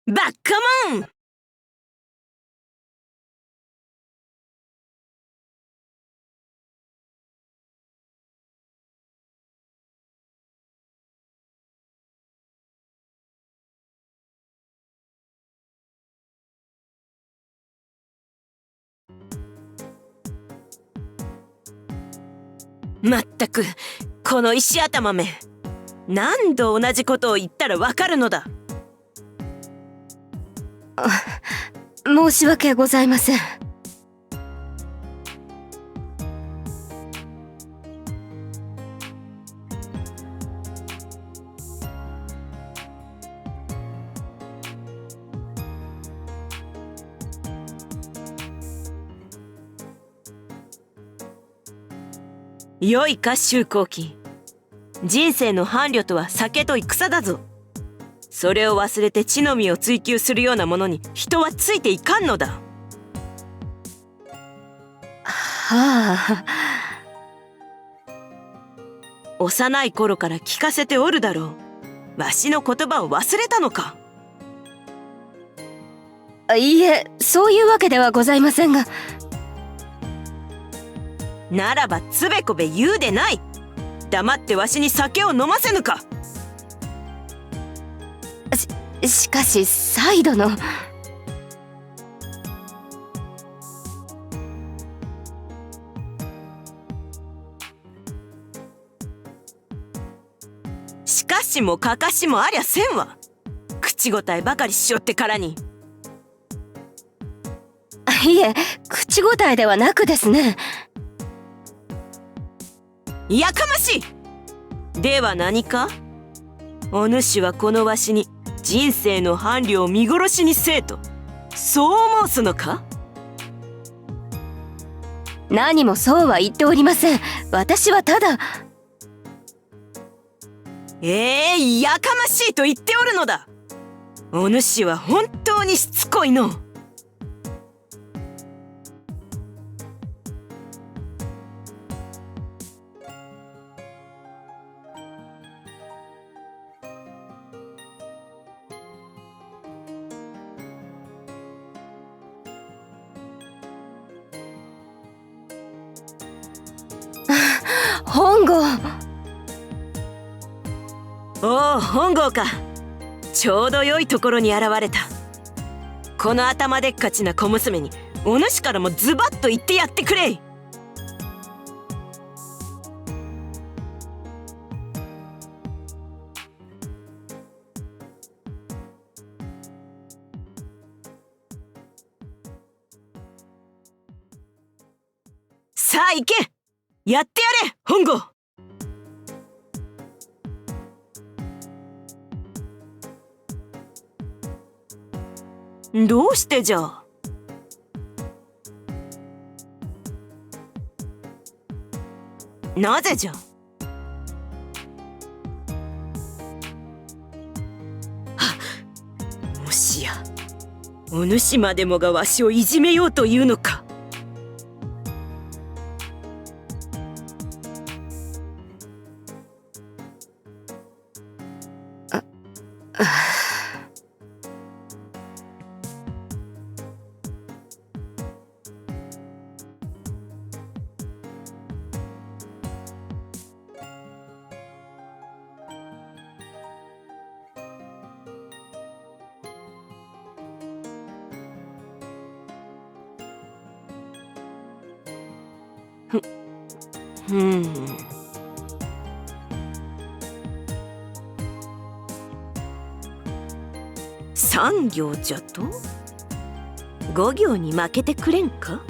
バッカモン。まったく、この石頭め、何度同じことを言ったらわかるのだ。申し訳ございません。よいか周公記、人生の伴侶とは酒と戦だぞ。それを忘れて地の実を追求するようなものに人はついていかんのだ。はあ。幼い頃から聞かせておるだろう。わしの言葉を忘れたのか。いいえ、そういうわけではございませんが。ならばつべこべ言うでない。黙ってわしに酒を飲ませぬか。しかし再度の。しかしもかかしもありゃせんわ。口答えばかりしよってからに。いえ、口答えではなくですね。やかましい。では何か。お主はこのわしに人生の伴侶を見殺しにせえと、そう申すのか。何もそうは言っておりません。私はただ。やかましいと言っておるのだ。お主は本当にしつこいの。本郷。おお、本郷か。ちょうど良いところに現れた。この頭でっかちな小娘にお主からもズバッと言ってやってくれい。さあ行け、やってやれ本郷。どうしてじゃあ。なぜじゃ。もしやお主までもがわしをいじめようというのか。3行じゃと5行に負けてくれんか。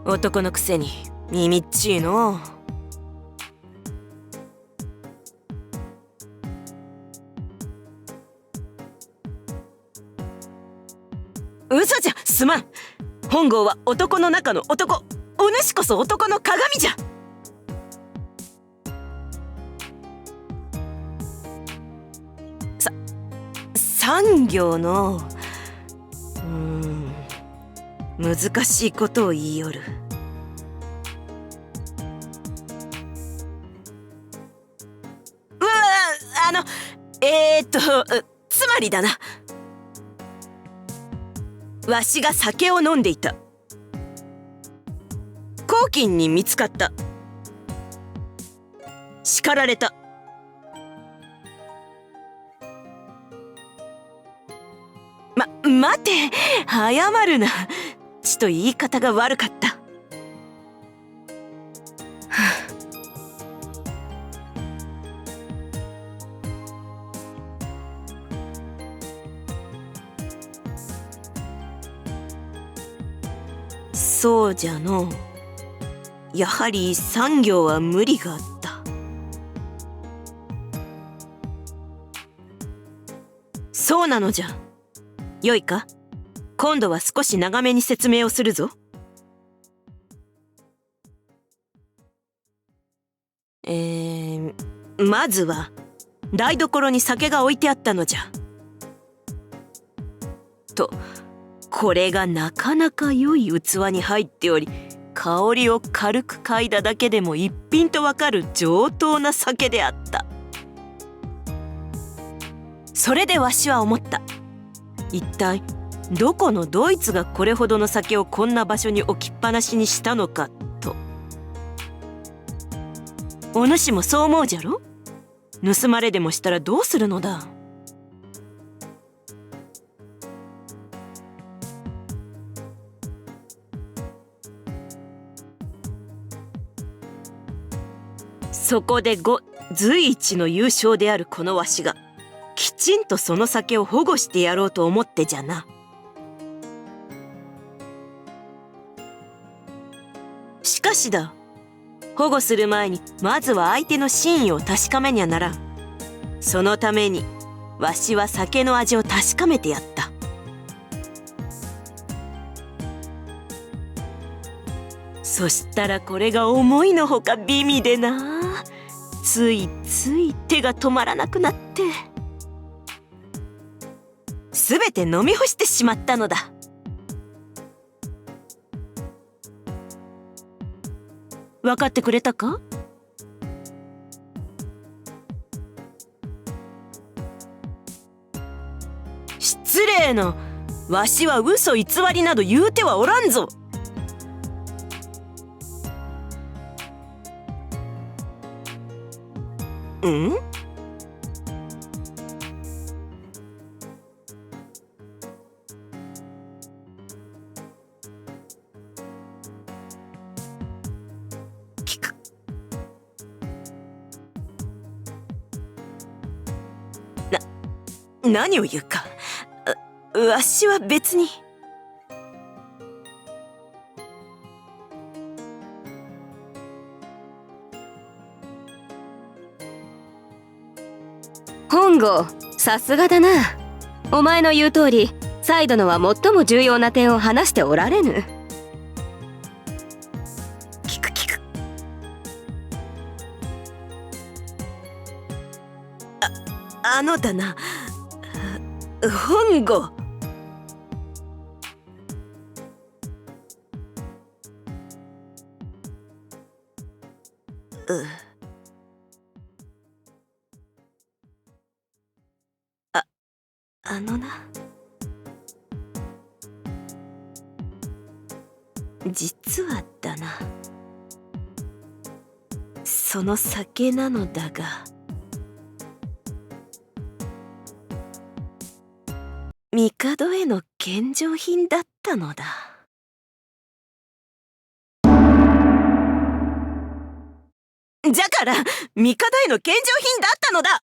男のくせに耳っちいの。嘘じゃすまん。本郷は男の中の男。お主こそ男の鏡じゃ。3行の難しいことを言いよる。うわつまりだな、わしが酒を飲んでいた。黄金に見つかった。叱られた。待て、謝るな。ちと言い方が悪かった。そうじゃの。やはり産業は無理があった。そうなのじゃ。よいか、今度は少し長めに説明をするぞ。まずは台所に酒が置いてあったのじゃ。と、これがなかなか良い器に入っており、香りを軽く嗅いだだけでも一品とわかる上等な酒であった。それでわしは思った。一体どこのドイツがこれほどの酒をこんな場所に置きっぱなしにしたのかと。お主もそう思うじゃろ。盗まれでもしたらどうするのだ。そこで随一の優勝であるこのわしがきちんとその酒を保護してやろうと思ってじゃな。しかしだ、保護する前にまずは相手の真意を確かめにゃならん。そのためにわしは酒の味を確かめてやった。そしたらこれが思いのほか美味でな、ついつい手が止まらなくなって、すべて飲み干してしまったのだ。分かってくれたか？失礼な。わしは嘘偽りなど言うてはおらんぞ。うん？何を言うか。わしは別に。本郷、さすがだな。お前の言う通り、サイドのは最も重要な点を話しておられぬ。聞く。だな、本郷。な、実はだな、その酒なのだが、帝への献上品だったのだ。じゃから帝への献上品だったのだ。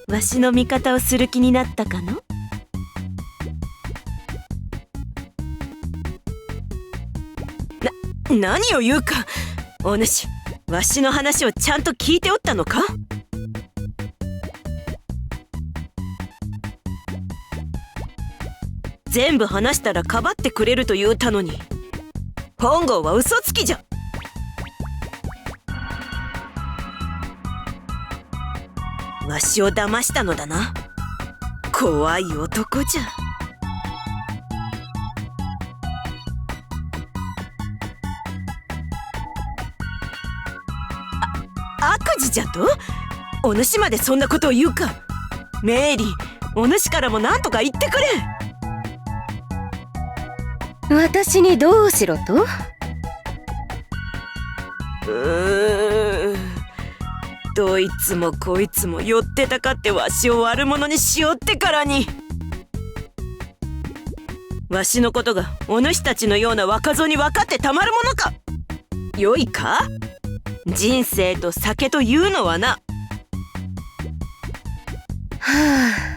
わしの味方をする気になったかの？何を言うか。お主、わしの話をちゃんと聞いておったのか？全部話したらかばってくれると言うたのに、本郷は嘘つきじゃ。わしを騙したのだな。怖い男じゃ。じゃと？お主までそんなことを言うか。メイリー、お主からも何とか言ってくれ。私にどうしろと？どいつもこいつも寄ってたかってわしを悪者にしようってからに。わしのことがお主たちのような若造に分かってたまるものか。よいか、人生と酒というのはな。はあ。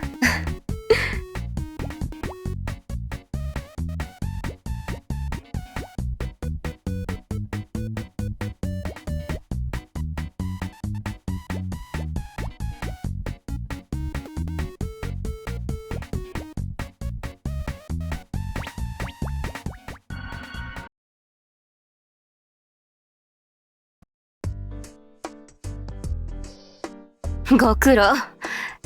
ご苦労。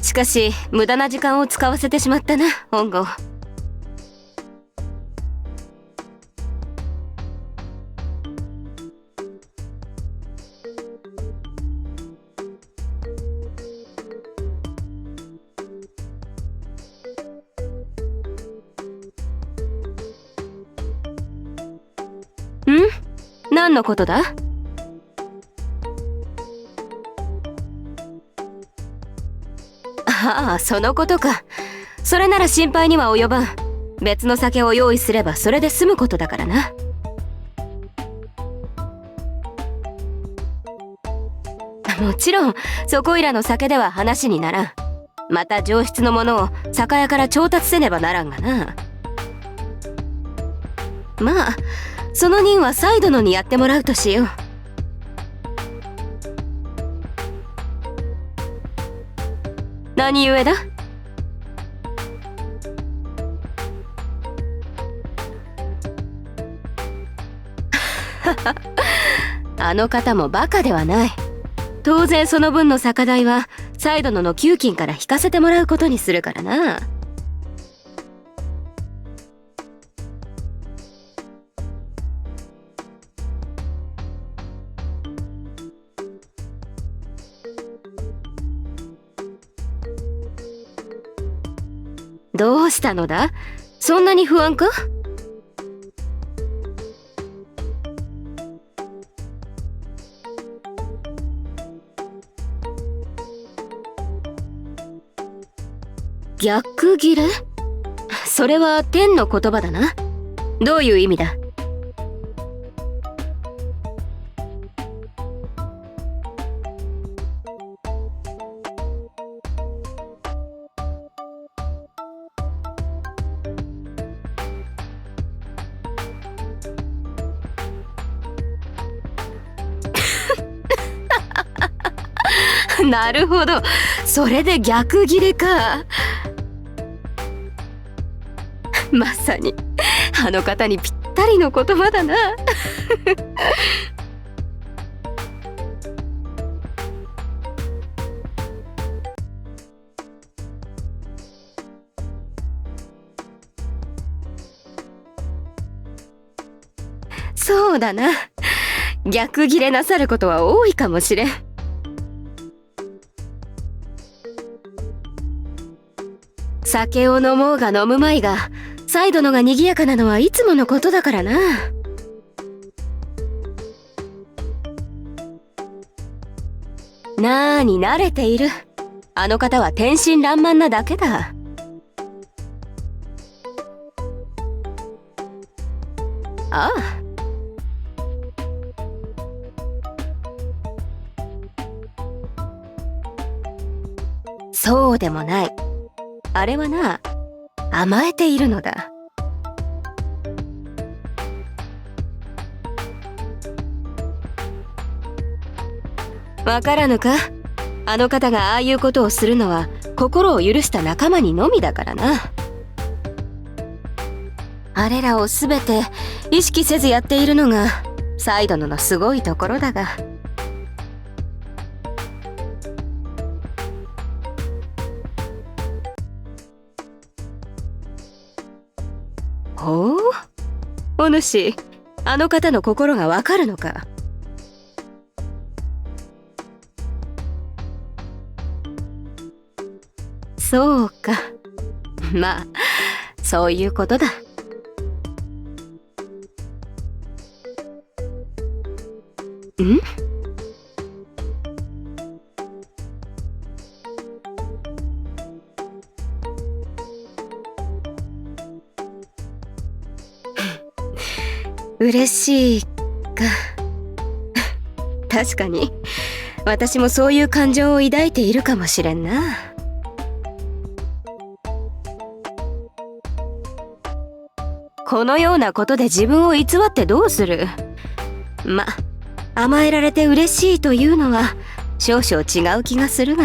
しかし無駄な時間を使わせてしまったな、本郷。何のことだ？ああ、そのことか。それなら心配には及ばん。別の酒を用意すればそれで済むことだからな。もちろんそこいらの酒では話にならん。また上質のものを酒屋から調達せねばならんがな。まあその任はサイ殿にやってもらうとしよう。何故だ？あの方もバカではない。当然その分の酒代はサイ殿の給金から引かせてもらうことにするからな。どうしたのだ？そんなに不安か？逆ギレ？それは天の言葉だな。どういう意味だ？なるほど、それで逆ギレか。まさにあの方にぴったりの言葉だな。そうだな、逆ギレなさることは多いかもしれん。酒を飲もうが飲むまいがサイドのが賑やかなのはいつものことだからな。なーに慣れている。あの方は天真爛漫なだけだ。ああ、そうでもない。あれはな、甘えているのだ。わからぬか？あの方がああいうことをするのは心を許した仲間にのみだからな。あれらをすべて意識せずやっているのがサイドのすごいところだが。ほう、お主、あの方の心がわかるのか？そうか。まあそういうことだ。ん？嬉しいか。確かに私もそういう感情を抱いているかもしれんな。このようなことで自分を偽ってどうする。ま、甘えられて嬉しいというのは少々違う気がするが。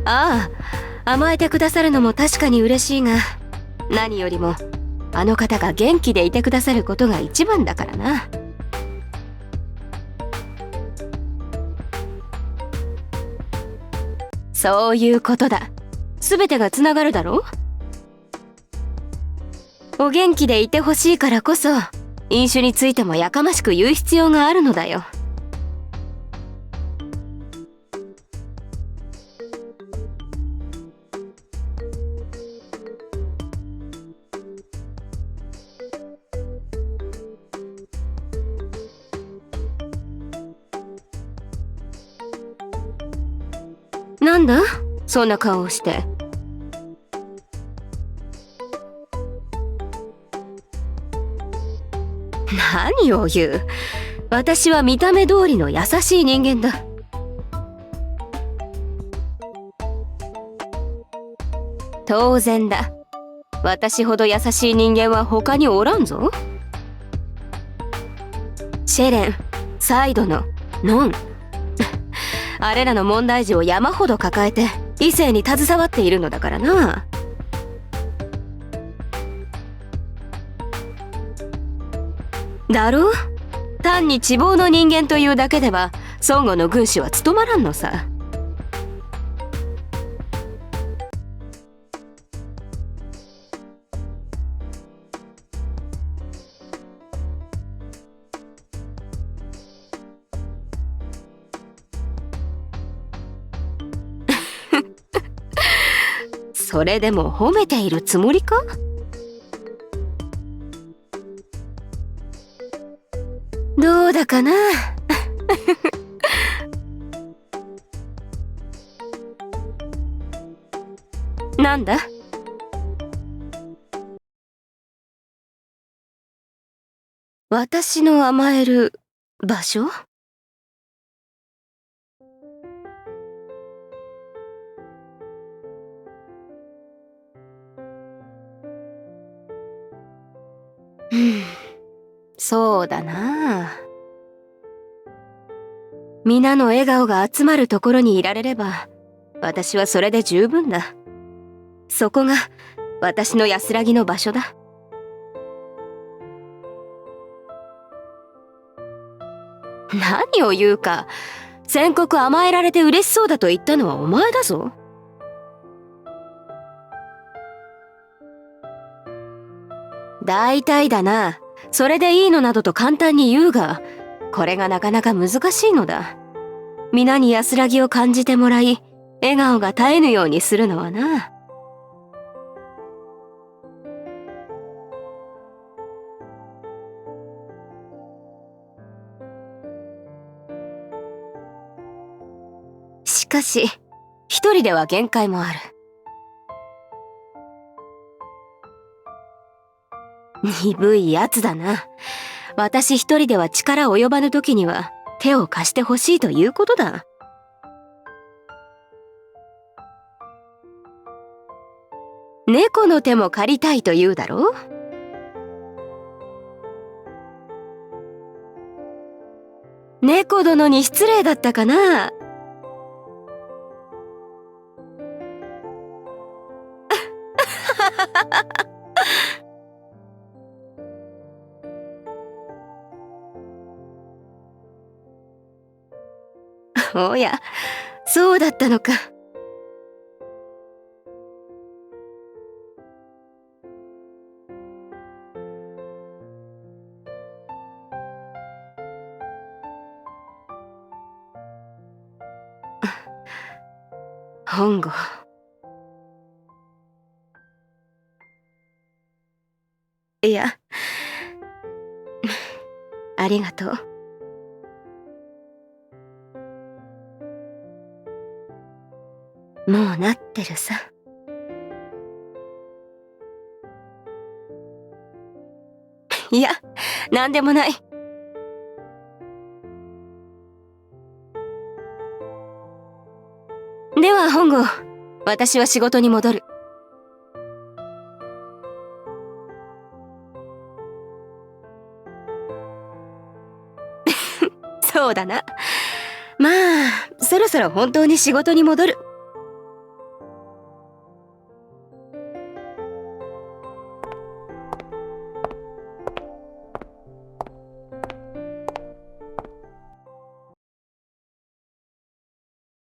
ああ、甘えてくださるのも確かに嬉しいが、何よりもあの方が元気でいてくださることが一番だからな。そういうことだ。全てがつながるだろう。お元気でいてほしいからこそ、飲酒についてもやかましく言う必要があるのだよ。なんだそんな顔をして。何を言う。私は見た目通りの優しい人間だ。当然だ。私ほど優しい人間は他におらんぞ。シェレン、サイドの、ノンあれらの問題児を山ほど抱えて異性に携わっているのだからな。だろう。単に地望の人間というだけでは孫悟の軍師は務まらんのさ。それでも褒めているつもりか？どうだかな。なんだ？私の甘える場所？そうだな。皆の笑顔が集まるところにいられれば私はそれで十分だ。そこが私の安らぎの場所だ。何を言うか。宣告甘えられて嬉しそうだと言ったのはお前だぞ。大体だな。それでいいのなどと簡単に言うが、これがなかなか難しいのだ。皆に安らぎを感じてもらい、笑顔が絶えぬようにするのはな。しかし、一人では限界もある。鈍いやつだな。私一人では力及ばぬ時には手を貸してほしいということだ。猫の手も借りたいと言うだろう。猫殿に失礼だったかな。おや、そうだったのか。本郷。いや、ありがとう。もうなってるさ。いや、なんでもない。では本郷、私は仕事に戻る。そうだな。まあ、そろそろ本当に仕事に戻る。